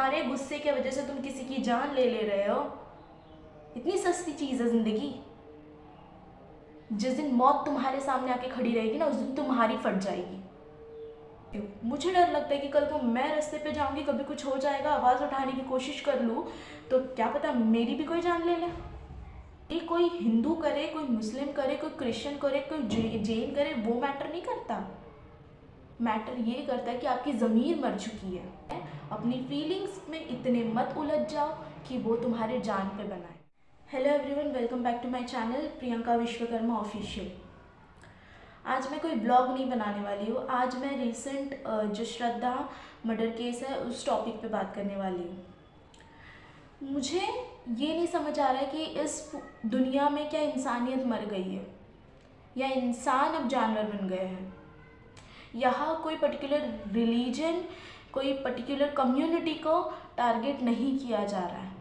तुम्हारे गुस्से की वजह से तुम किसी की जान ले रहे हो। इतनी सस्ती चीज़ है ज़िंदगी। जिस दिन मौत तुम्हारे सामने आके खड़ी रहेगी ना, उस दिन तुम्हारी फट जाएगी। मुझे डर लगता है कि कल को मैं रास्ते पे जाऊंगी, कभी कुछ हो जाएगा, आवाज़ उठाने की कोशिश कर लूँ तो क्या पता मेरी भी कोई जान ले ले। ये कोई हिंदू करे, कोई मुस्लिम करे, कोई क्रिश्चियन करे, कोई जैन करे, वो मैटर नहीं करता। मैटर ये करता है कि आपकी ज़मीर मर चुकी है। अपनी फीलिंग्स में इतने मत उलझ जाओ कि वो तुम्हारे जान पे बनाए। Hello everyone, welcome back to my channel Priyanka Vishwakarma official. आज मैं कोई ब्लॉग नहीं बनाने वाली हूँ। आज मैं रिसेंट जो श्रद्धा मर्डर केस है उस टॉपिक पे बात करने वाली हूँ। मुझे ये नहीं समझ आ रहा है कि इस दुनिया में क्या इंसानियत मर गई है या इंसान अब जानवर बन गए हैं। यहाँ कोई पर्टिकुलर रिलीजन, कोई पर्टिकुलर कम्युनिटी को टारगेट नहीं किया जा रहा है।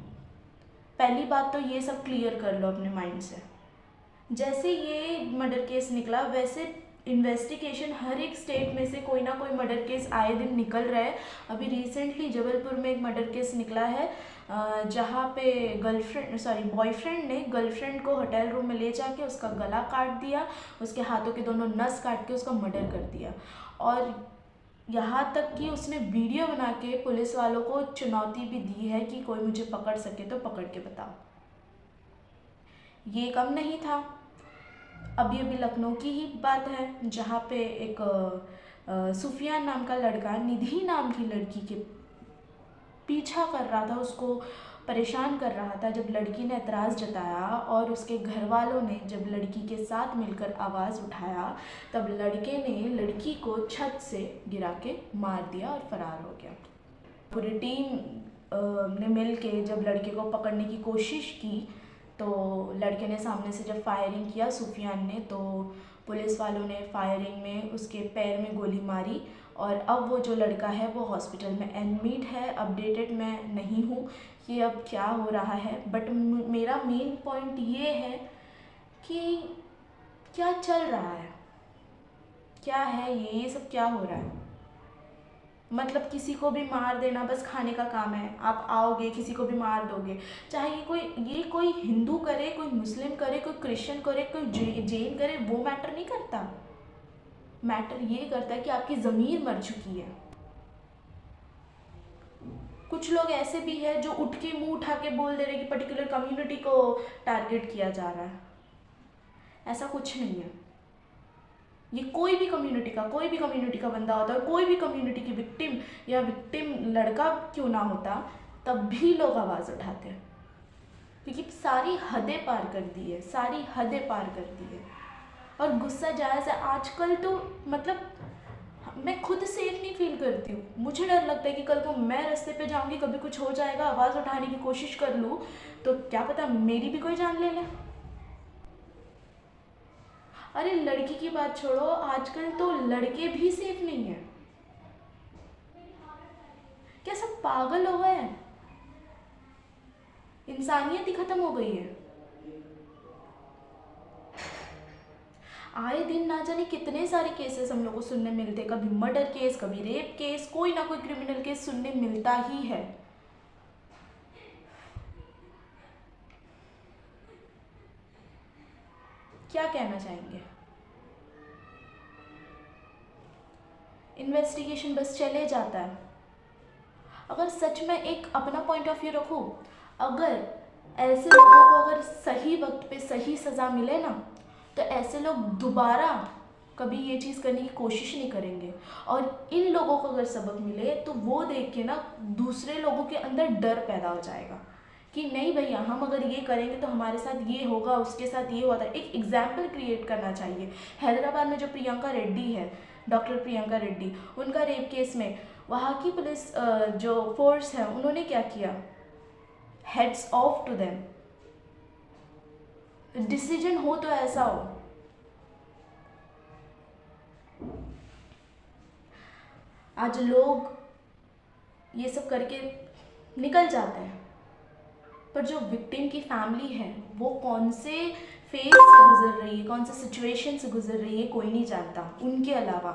पहली बात तो ये सब क्लियर कर लो अपने माइंड से। जैसे ये मर्डर केस निकला, वैसे इन्वेस्टिगेशन हर एक स्टेट में से कोई ना कोई मर्डर केस आए दिन निकल रहा है। अभी रिसेंटली जबलपुर में एक मर्डर केस निकला है जहाँ पे बॉयफ्रेंड ने गर्लफ्रेंड को होटल रूम में ले जाके उसका गला काट दिया, उसके हाथों के दोनों नस काट के उसका मर्डर कर दिया। और यहाँ तक कि उसने वीडियो बना के पुलिस वालों को चुनौती भी दी है कि कोई मुझे पकड़ सके तो पकड़ के बताओ। ये कम नहीं था। अभी लखनऊ की ही बात है जहाँ पे एक सुफियान नाम का लड़का निधि नाम की लड़की के पीछा कर रहा था, उसको परेशान कर रहा था। जब लड़की ने एतराज़ जताया और उसके घर वालों ने जब लड़की के साथ मिलकर आवाज़ उठाया, तब लड़के ने लड़की को छत से गिरा के मार दिया और फरार हो गया। पूरी टीम ने मिल के जब लड़के को पकड़ने की कोशिश की तो लड़के ने सामने से जब फायरिंग किया सुफियान ने, तो पुलिस वालों ने फायरिंग में उसके पैर में गोली मारी और अब वो जो लड़का है वो हॉस्पिटल में एडमिट है। अपडेटेड मैं नहीं हूँ कि अब क्या हो रहा है, बट मेरा मेन पॉइंट ये है कि क्या चल रहा है, क्या है ये सब क्या हो रहा है। मतलब किसी को भी मार देना बस खाने का काम है। आप आओगे किसी को भी मार दोगे, चाहे ये कोई हिंदू करे, कोई मुस्लिम करे, कोई क्रिश्चियन करे, कोई जैन करे, वो मैटर नहीं करता। मैटर ये करता है कि आपकी ज़मीर मर चुकी है। कुछ लोग ऐसे भी हैं जो उठ के मुंह उठा के बोल दे रहे कि पर्टिकुलर कम्युनिटी को टारगेट किया जा रहा है। ऐसा कुछ नहीं है। ये कोई भी कम्युनिटी का बंदा होता है, कोई भी कम्युनिटी की विक्टिम या विक्टिम लड़का क्यों ना होता, तब भी लोग आवाज़ उठाते हैं क्योंकि सारी हदें पार कर दी है, और गुस्सा जायज़ है। आजकल तो मतलब मैं खुद सेफ नहीं फील करती हूँ। मुझे डर लगता है कि कल को मैं रास्ते पे जाऊँगी, कभी कुछ हो जाएगा, आवाज़ उठाने की कोशिश कर लूँ तो क्या पता मेरी भी कोई जान ले ले। अरे लड़की की बात छोड़ो, आजकल तो लड़के भी सेफ नहीं है। क्या सब पागल हो गए हैं? इंसानियत ही खत्म हो गई है। आए दिन ना जाने कितने सारे केसेस हम लोग को सुनने मिलते, कभी मर्डर केस, कभी रेप केस, कोई ना कोई क्रिमिनल केस सुनने मिलता ही है। क्या कहना चाहेंगे? इन्वेस्टिगेशन बस चले जाता है। अगर सच में एक अपना पॉइंट ऑफ व्यू रखूं, अगर ऐसे लोगों को अगर सही वक्त पे सही सज़ा मिले ना, तो ऐसे लोग दोबारा कभी ये चीज़ करने की कोशिश नहीं करेंगे। और इन लोगों को अगर सबक मिले तो वो देख के ना दूसरे लोगों के अंदर डर पैदा हो जाएगा कि नहीं भैया, हम अगर ये करेंगे तो हमारे साथ ये होगा, उसके साथ ये हुआ था। एक एग्जाम्पल क्रिएट करना चाहिए। हैदराबाद में जो प्रियंका रेड्डी है, डॉक्टर प्रियंका रेड्डी, उनका रेप केस में वहाँ की पुलिस जो फोर्स है उन्होंने क्या किया? Heads off to them. Decision हो तो ऐसा हो। आज लोग ये सब करके निकल जाते हैं, पर जो विक्टिम की फैमिली है वो कौन से फेज से गुजर रही है, कौन से सिचुएशन से गुजर रही है, कोई नहीं जानता उनके अलावा।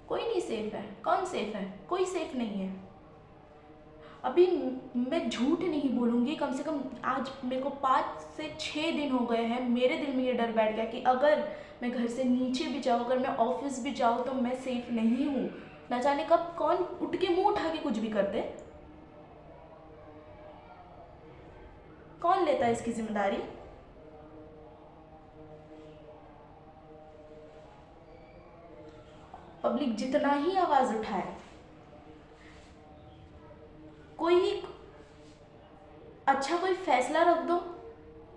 कोई कोई नहीं सेफ है। कौन सेफ है? कोई सेफ नहीं है। अभी मैं झूठ नहीं बोलूँगी, कम से कम आज मेरे को 5 से 6 दिन हो गए हैं, मेरे दिल में ये डर बैठ गया कि अगर मैं घर से नीचे भी जाऊँ, अगर मैं ऑफिस भी जाऊँ तो मैं सेफ नहीं हूँ। ना जाने कब कौन उठ के मुंह उठा के कुछ भी कर दे। कौन लेता है इसकी जिम्मेदारी? पब्लिक जितना ही आवाज उठाए, कोई अच्छा कोई फैसला रख दो।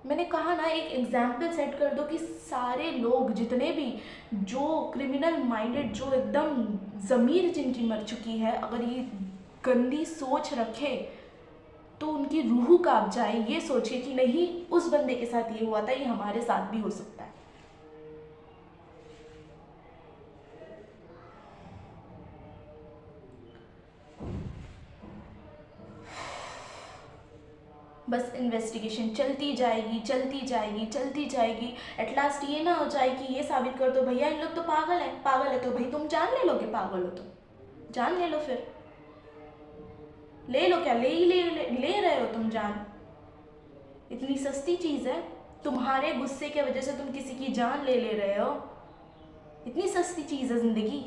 मैंने कहा ना, एक एग्जाम्पल सेट कर दो कि सारे लोग जितने भी जो क्रिमिनल माइंडेड, जो एकदम ज़मीर जिनकी मर चुकी है, अगर ये गंदी सोच रखे तो उनकी रूह कांप जाए। ये सोचे कि नहीं, उस बंदे के साथ ये हुआ था, ये हमारे साथ भी हो सकता है। बस इन्वेस्टिगेशन चलती जाएगी, चलती जाएगी, चलती जाएगी। एट लास्ट ये ना हो जाए कि ये साबित कर दो भैया इन लोग तो पागल है। पागल है तो भाई तुम जान ले लोगे, पागल हो तो जान ले लो, फिर ले लो। क्या ले रहे हो तुम जान? इतनी सस्ती चीज़ है, तुम्हारे गुस्से की वजह से तुम किसी की जान ले रहे हो। इतनी सस्ती चीज़ है ज़िंदगी।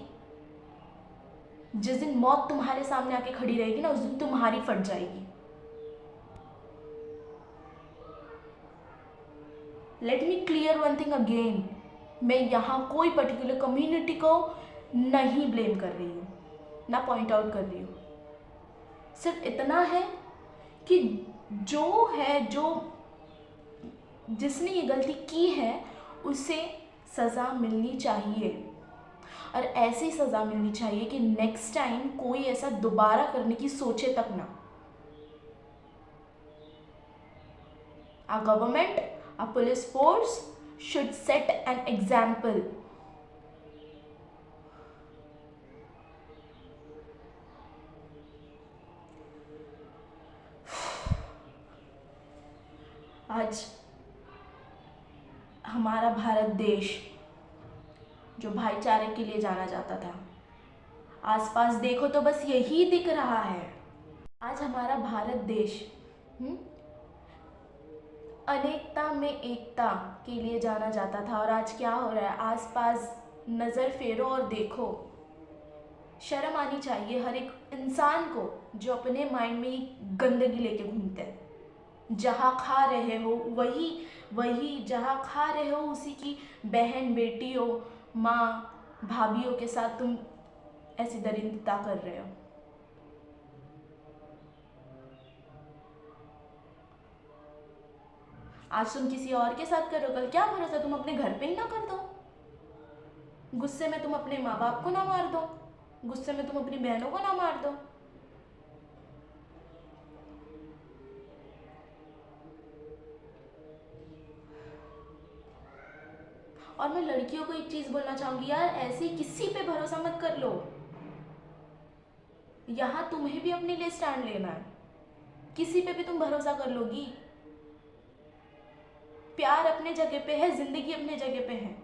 जिस दिन मौत तुम्हारे सामने आके खड़ी रहेगी ना, उस दिन तुम्हारी फट जाएगी। Let me clear one thing again, मैं यहाँ कोई पर्टिकुलर कम्युनिटी को नहीं ब्लेम कर रही हूँ, ना पॉइंट आउट कर रही हूँ। सिर्फ इतना है कि जो जिसने ये गलती की है उसे सज़ा मिलनी चाहिए, और ऐसी सज़ा मिलनी चाहिए कि नेक्स्ट टाइम कोई ऐसा दोबारा करने की सोचे तक ना। Our government, our police force should set an example. आज हमारा भारत देश जो भाईचारे के लिए जाना जाता था, आसपास देखो तो बस यही दिख रहा है। आज हमारा भारत देश अनेकता में एकता के लिए जाना जाता था, और आज क्या हो रहा है? आसपास नज़र फेरो और देखो। शर्म आनी चाहिए हर एक इंसान को जो अपने माइंड में गंदगी लेके घूमते हैं। जहाँ खा रहे हो वही जहाँ खा रहे हो उसी की बहन, बेटियों, माँ, भाभीयों के साथ तुम ऐसी दरिंदता कर रहे हो। आज तुम किसी और के साथ कर रहे हो, कल क्या भरोसा तुम अपने घर पे ही ना कर दो। गुस्से में तुम अपने माँ बाप को ना मार दो, गुस्से में तुम अपनी बहनों को ना मार दो। और मैं लड़कियों को एक चीज़ बोलना चाहूँगी, यार ऐसे किसी पे भरोसा मत कर लो। यहाँ तुम्हें भी अपने लिए स्टैंड लेना है, किसी पे भी तुम भरोसा कर लोगी? प्यार अपने जगह पे है, जिंदगी अपने जगह पे है।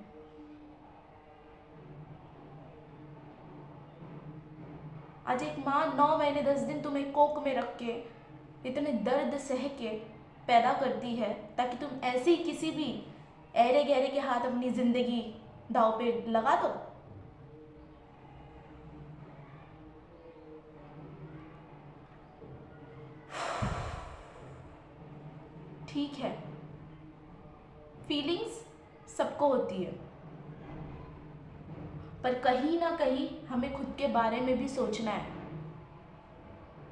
आज एक माँ 9 महीने 10 दिन तुम्हें कोख में रख के इतने दर्द सह के पैदा करती है ताकि तुम ऐसे ही किसी भी ऐरे गहरे के हाथ अपनी जिंदगी दांव पे लगा दो। ठीक है, फीलिंग्स सबको होती है, पर कहीं ना कहीं हमें खुद के बारे में भी सोचना है।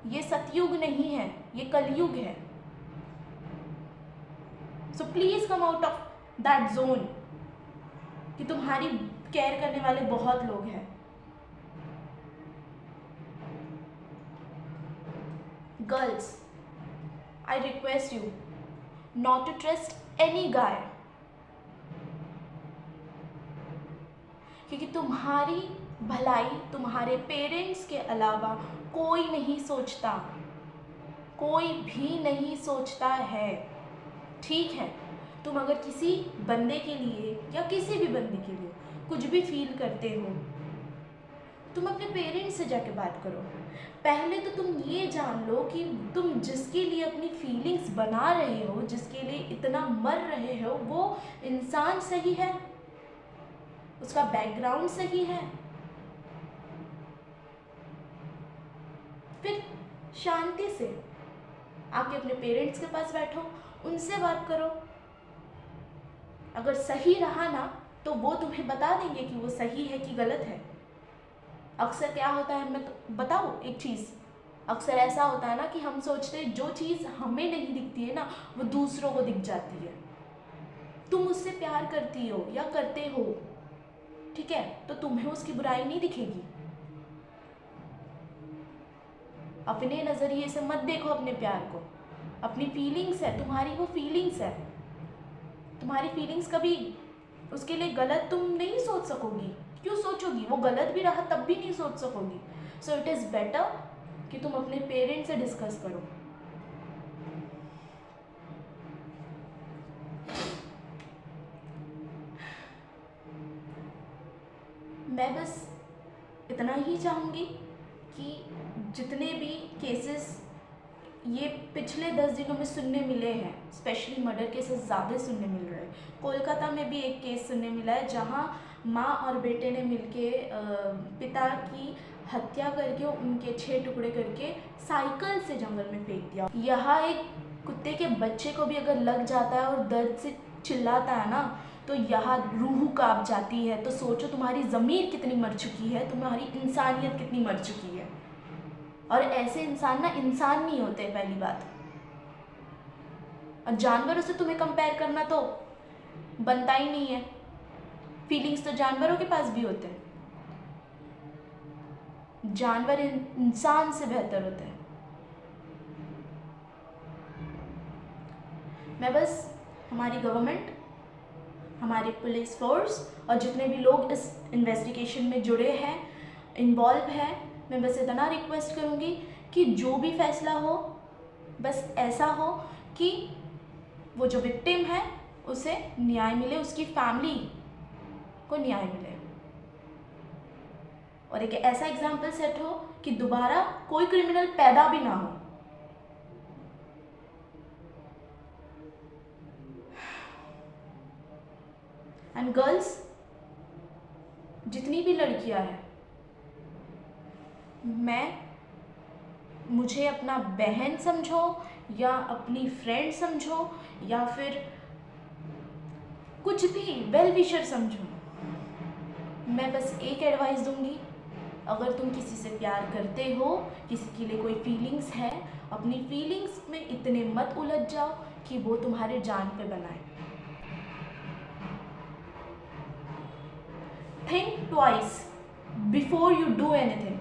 ये सतयुग नहीं है, ये कलयुग है। So please come out of that zone कि तुम्हारी केयर करने वाले बहुत लोग हैं। Girls, I request you not to trust any guy, क्योंकि तुम्हारी भलाई तुम्हारे पेरेंट्स के अलावा कोई नहीं सोचता, कोई भी नहीं सोचता है। ठीक है, तुम अगर किसी बंदे के लिए या किसी भी बंदे के लिए कुछ भी फील करते हो तुम अपने पेरेंट्स से जाके बात करो। पहले तो तुम ये जान लो कि तुम जिसके लिए अपनी फीलिंग्स बना रहे हो, जिसके लिए इतना मर रहे हो, वो इंसान सही है, उसका बैकग्राउंड सही है। फिर शांति से आके अपने पेरेंट्स के पास बैठो, उनसे बात करो। अगर सही रहा ना तो वो तुम्हें बता देंगे कि वो सही है कि गलत है। अक्सर क्या होता है, मैं तो बताऊँ एक चीज़, अक्सर ऐसा होता है ना कि हम सोचते हैं जो चीज़ हमें नहीं दिखती है ना वो दूसरों को दिख जाती है। तुम उससे प्यार करती हो या करते हो, ठीक है, तो तुम्हें उसकी बुराई नहीं दिखेगी। अपने नज़रिए से मत देखो अपने प्यार को। अपनी फीलिंग्स है तुम्हारी, वो फीलिंग्स है तुम्हारी। फीलिंग्स कभी उसके लिए गलत तुम नहीं सोच सकोगी। क्यों सोचोगी? वो गलत भी रहा तब भी नहीं सोच सकोगी। सो इट इज़ बेटर कि तुम अपने पेरेंट्स से डिस्कस करो। मैं बस इतना ही चाहूँगी कि जितने भी केसेस ये पिछले 10 दिनों में सुनने मिले हैं, स्पेशली मर्डर केसेस ज़्यादा सुनने मिल रहे हैं। कोलकाता में भी एक केस सुनने मिला है जहाँ माँ और बेटे ने मिलके पिता की हत्या करके उनके 6 टुकड़े करके साइकिल से जंगल में फेंक दिया। यहाँ एक कुत्ते के बच्चे को भी अगर लग जाता है और दर्द से चिल्लाता है ना तो यहाँ रूह कांप जाती है। तो सोचो तुम्हारी ज़मीर कितनी मर चुकी है, तुम्हारी इंसानियत कितनी मर चुकी है। और ऐसे इंसान ना इंसान नहीं होते, पहली बात। और जानवरों से तुम्हें कंपेयर करना तो बनता ही नहीं है। फीलिंग्स तो जानवरों के पास भी होते हैं। जानवर इंसान से बेहतर होते हैं। मैं बस हमारी गवर्नमेंट, हमारी पुलिस फोर्स और जितने भी लोग इस इन्वेस्टिगेशन में जुड़े हैं, इन्वॉल्व हैं, मैं बस इतना रिक्वेस्ट करूँगी कि जो भी फैसला हो बस ऐसा हो कि वो जो विक्टिम है उसे न्याय मिले, उसकी फैमिली को न्याय मिले और एक ऐसा एग्जाम्पल सेट हो कि दोबारा कोई क्रिमिनल पैदा भी ना हो। एंड गर्ल्स, जितनी भी लड़कियां हैं, मुझे अपना बहन समझो या अपनी फ्रेंड समझो या फिर कुछ भी वेल विशर समझो, मैं बस एक एडवाइस दूंगी, अगर तुम किसी से प्यार करते हो, किसी के लिए कोई फीलिंग्स है, अपनी फीलिंग्स में इतने मत उलझ जाओ कि वो तुम्हारे जान पे बनाए। Think twice before you do anything.